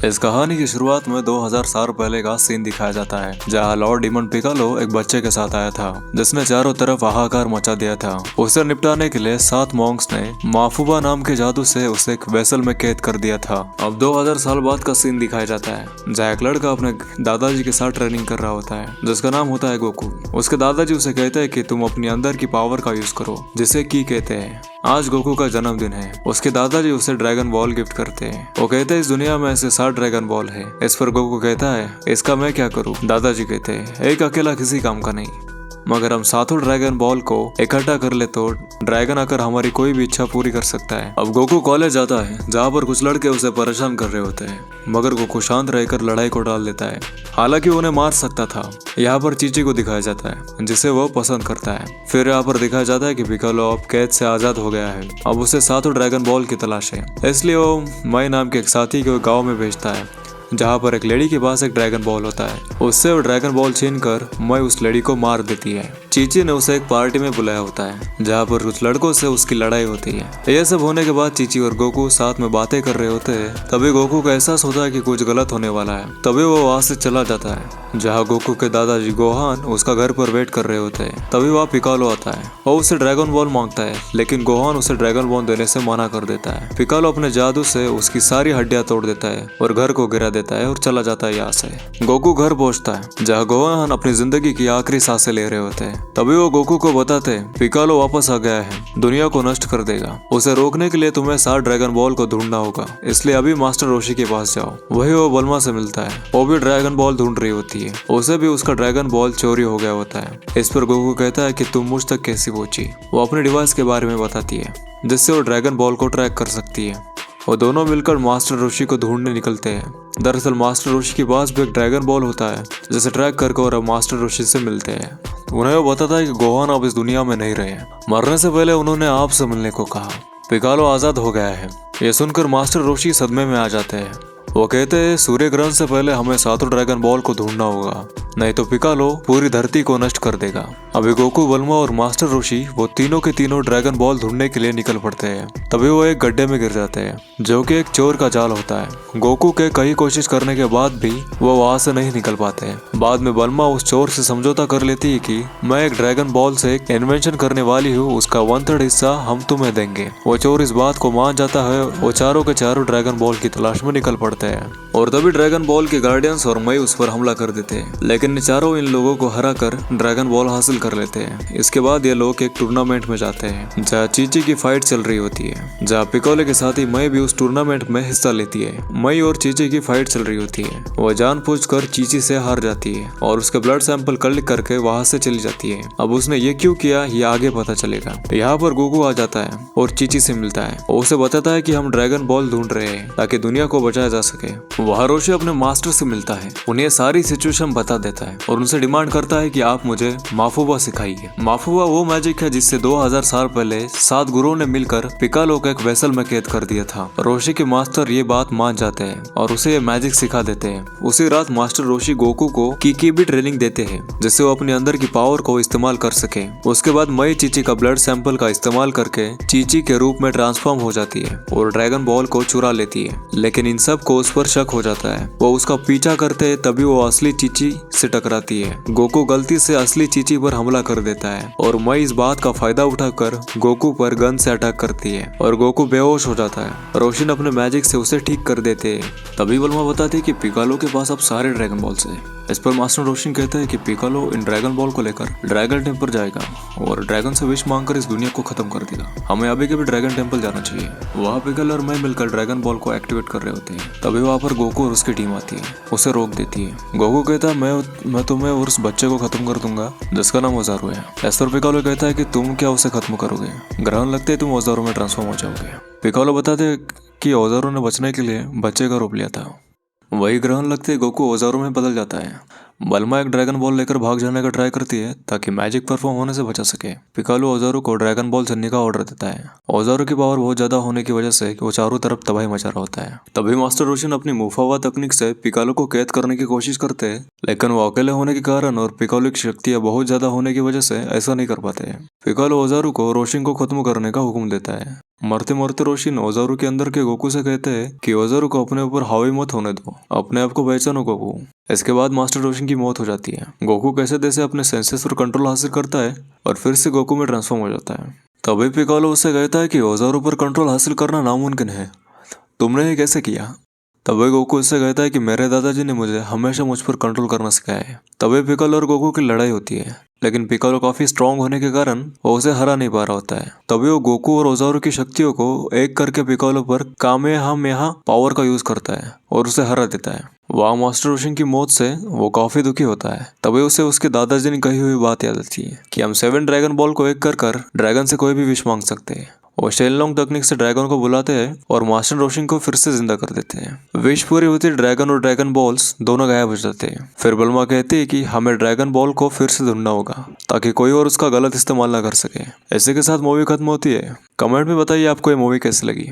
इस कहानी की शुरुआत में 2000 साल पहले का सीन दिखाया जाता है, जहाँ लॉर्ड डीमन पिकालो एक बच्चे के साथ आया था जिसने चारों तरफ हाहाकार मचा दिया था। उसे निपटाने के लिए 7 मॉन्क्स ने माफुबा नाम के जादू से उसे एक वेसल में कैद कर दिया था। अब 2000 साल बाद का सीन दिखाया जाता है, जहाँ एक लड़का अपने दादाजी के साथ ट्रेनिंग कर रहा होता है जिसका नाम होता है गोकू। उसके दादाजी उसे कहते हैं कि तुम अपनी अंदर की पावर का यूज करो, जिसे की कहते हैं। आज गोकू का जन्मदिन है। उसके दादाजी उसे ड्रैगन बॉल गिफ्ट करते हैं। वो कहते हैं इस दुनिया में ऐसे 7 ड्रैगन बॉल है। इस पर गोकू कहता है इसका मैं क्या करूं? दादाजी कहते हैं एक अकेला किसी काम का नहीं, मगर हम 7 ड्रैगन बॉल को इकट्ठा कर ले तो ड्रैगन आकर हमारी कोई भी इच्छा पूरी कर सकता है। अब गोकू कॉलेज जाता है, जहाँ पर कुछ लड़के उसे परेशान कर रहे होते हैं, मगर गोकू शांत रहकर लड़ाई को टाल देता है। हालांकि वो उन्हें मार सकता था। यहाँ पर चीची को दिखाया जाता है जिसे वो पसंद करता है। फिर यहाँ पर दिखाया जाता है कि पिकालो अब कैद से आजाद हो गया है। अब उसे 7 ड्रैगन बॉल की तलाश है, इसलिए वो मई नाम के एक साथी को गाँव में भेजता है, जहाँ पर एक लेडी के पास एक ड्रैगन बॉल होता है। उससे वो ड्रैगन बॉल छीनकर मई उस लेडी को मार देती है। चीची ने उसे एक पार्टी में बुलाया होता है, जहाँ पर कुछ लड़कों से उसकी लड़ाई होती है। यह सब होने के बाद चीची और गोकू साथ में बातें कर रहे होते हैं। तभी गोकू को एहसास होता है कि कुछ गलत होने वाला है। तभी वो वहाँ से चला जाता है, जहाँ गोकू के दादाजी गोहान उसका घर पर वेट कर रहे होते हैं। तभी वहाँ पिकालो आता है। वो उसे ड्रैगन बॉल मांगता है, लेकिन गोहान उसे ड्रैगन बॉल देने से मना कर देता है। पिकालो अपने जादू से उसकी सारी हड्डियां तोड़ देता है और घर को गिरा देता है और चला जाता है यहाँ से। गोकू घर पहुंचता है, जहाँ गोहान अपनी जिंदगी की आखिरी सांसें ले रहे होते हैं। तभी वो गोकू को बताते हैं पिकालो वापस आ गया है, दुनिया को नष्ट कर देगा। उसे रोकने के लिए तुम्हें 7 ड्रैगन बॉल को ढूंढना होगा, इसलिए अभी मास्टर रोशी के पास जाओ। वही वो बल्मा से मिलता है। वो भी ड्रैगन बॉल ढूंढ रही होती है। उसे भी उसका ड्रैगन बॉल चोरी हो गया होता है। इस पर गोकू कहता है कि तुम मुझ तक कैसी पहुंची। वो अपने डिवाइस के बारे में बताती है, जिससे वो ड्रैगन बॉल को ट्रैक कर सकती है। वो दोनों मिलकर मास्टर रोशी को ढूंढने निकलते हैं। दरअसल मास्टर रोशी के पास भी एक ड्रैगन बॉल होता है, जिसे ट्रैक करके और मास्टर रोशी से मिलते हैं। उन्हें वो बताता है कि गोहान अब इस दुनिया में नहीं रहे। मरने से पहले उन्होंने आपसे मिलने को कहा। पिकालो आजाद हो गया है। ये सुनकर मास्टर रोशी सदमे में आ जाते हैं। वो कहते हैं सूर्य ग्रहण से पहले हमें 7 ड्रैगन बॉल को ढूंढना होगा, नहीं तो पिकालो पूरी धरती को नष्ट कर देगा। अभी गोकू, बल्मा और मास्टर रोशी वो तीनों के तीनों ड्रैगन बॉल ढूंढने के लिए निकल पड़ते हैं। तभी वो एक गड्ढे में गिर जाते हैं, जो कि एक चोर का जाल होता है। गोकू के कई कोशिश करने के बाद भी वो वहां से नहीं निकल पाते हैं। बाद में बल्मा उस चोर से समझौता कर लेती है कि मैं एक ड्रैगन बॉल से एक इन्वेंशन करने वाली हूँ, उसका 1/3 हिस्सा हम तुम्हें देंगे। वो चोर इस बात को मान जाता है। वो चारों के चारों ड्रैगन बॉल की तलाश में निकल पड़ते हैं और तभी ड्रैगन बॉल के गार्डियंस और मई उस पर हमला कर देते हैं, लेकिन चारों इन लोगों को हरा कर ड्रैगन बॉल हासिल कर लेते हैं। इसके बाद ये लोग एक टूर्नामेंट में जाते हैं, जहाँ चीची की फाइट चल रही होती है, जहाँ पिकोले के साथ ही मई भी उस टूर्नामेंट में हिस्सा लेती है। मई और चीची की फाइट चल रही होती है। वह जानबूझकर चीची से हार जाती है और उसके ब्लड सैंपल कलेक्ट करके वहां से चली जाती है। अब उसने ये क्यों किया ये आगे पता चलेगा। यहाँ पर गोकू आ जाता है और चीची से मिलता है। वो उसे बताता है कि हम ड्रैगन बॉल ढूंढ रहे हैं ताकि दुनिया को बचाया जा सके। वहाँ रोशी अपने मास्टर से मिलता है, उन्हें सारी सिचुएशन बता देता है और उनसे डिमांड करता है कि आप मुझे माफुबा सिखाइए। माफुबा वो मैजिक है जिससे 2000 साल पहले 7 गुरुओं ने मिलकर पिकालो को एक वेसल में कैद कर दिया था। रोशी के मास्टर ये बात मान जाते हैं और उसे ये मैजिक सिखा देते हैं। उसी रात मास्टर रोशी गोकू को की भी ट्रेनिंग देते हैं, जिससे वो अपने अंदर की पावर को इस्तेमाल कर सके। उसके बाद मई चीची का ब्लड सैंपल का इस्तेमाल करके चीची के रूप में ट्रांसफॉर्म हो जाती है और ड्रैगन बॉल को चुरा लेती है। लेकिन इन सब को उस पर शक हो जाता है। वो उसका पीछा करते हैं, तभी वो असली चीची से टकराती है। गोकू गलती से असली चीची पर हमला कर देता है और मई इस बात का फायदा उठाकर गोकू पर गन से अटैक करती है और गोकू बेहोश हो जाता है। रोशन अपने मैजिक से उसे ठीक कर देते हैं। तभी बल्मा बताती है कि पिकालो के पास अब सारे ड्रैगन बॉल्स हैं। इस पर मास्टर रोशन कहता है कि पिकालो इन ड्रैगन बॉल को लेकर ड्रैगन टेम्पल जाएगा और ड्रैगन से विश मांगकर इस दुनिया को खत्म कर देगा। हमें अभी के भी ड्रैगन टेम्पल जाना चाहिए। वहाँ पिकालो और मैं मिलकर ड्रैगन बॉल को एक्टिवेट कर रहे होते हैं। तभी वहाँ पर गोकू और उसकी टीम आती है, उसे रोक देती है। गोकू कहता है मैं तुम्हें और उस बच्चे को खत्म कर दूंगा जिसका नाम ओजारू है। इस पर पिकालो कहता है कि तुम क्या उसे खत्म करोगे? ग्रहण लगते ही तुम ओजारू में ट्रांसफॉर्म हो जाओगे। पिकालो बताते कि ओजारू ने बचने के लिए बच्चे का रूप लिया था। वही ग्रहण लगते गोकू ओजारू में बदल जाता है। बल्मा एक ड्रैगन बॉल लेकर भाग जाने का ट्राई करती है ताकि मैजिक परफॉर्म होने से बचा सके। पिकालो ओजारू को ड्रैगन बॉल चलने का ऑर्डर देता है। ओजारू की पावर बहुत ज्यादा होने की वजह से वो चारों तरफ तबाही मचा रहा होता है। तभी मास्टर रोशन अपनी मुफावा तकनीक से पिकालो को कैद करने की कोशिश करते हैं, लेकिन वो अकेले होने के कारण और पिकालो की शक्तियां बहुत ज्यादा होने की वजह से ऐसा नहीं कर पाते। पिकालो ओजारू को रोशिन को खत्म करने का हुक्म देता है। मरते मरते रोशिन ओजारू के अंदर के गोकू से कहते हैं कि ओजारू को अपने ऊपर हावी मत होने दो, अपने आप को पहचानो गोकू। इसके बाद मास्टर रोशन की मौत हो जाती है। गोकू कैसे तैसे अपने सेंसेस पर कंट्रोल हासिल करता है और फिर से गोकू में ट्रांसफॉर्म हो जाता है। तभी पिकालो उससे कहता है कि ओजारू पर कंट्रोल हासिल करना नामुमकिन है, तुमने ये कैसे किया। तभी गोकू उससे कहता है कि मेरे दादाजी ने मुझे हमेशा मुझ पर कंट्रोल करना सिखाया है। तभी पिकालो और गोकू की लड़ाई होती है, लेकिन पिकालो काफी स्ट्रांग होने के कारण वो उसे हरा नहीं पा रहा होता है। तभी वो गोकू और ओजारू की शक्तियों को एक करके पिकालो पर कामेहामेहा पावर का यूज करता है और उसे हरा देता है। वहाँ मास्टर रोशन की मौत से वो काफी दुखी होता है। तभी उसे उसके दादाजी ने कही हुई बात याद आती है कि हम 7 ड्रैगन बॉल को एक कर ड्रैगन से कोई भी विश मांग सकते हैं। वो शेनलॉन्ग तकनीक से ड्रैगन को बुलाते हैं और मास्टर रोशन को फिर से जिंदा कर देते हैं। विश पूरी होती ड्रैगन और ड्रैगन बॉल्स दोनों गायब हो जाते हैं। फिर बल्मा कहती है कि हमें ड्रैगन बॉल को फिर से ढूंढना होगा ताकि कोई और उसका गलत इस्तेमाल ना कर सके। इसी के साथ मूवी खत्म होती है। कमेंट में बताइए आपको ये मूवी कैसी लगी।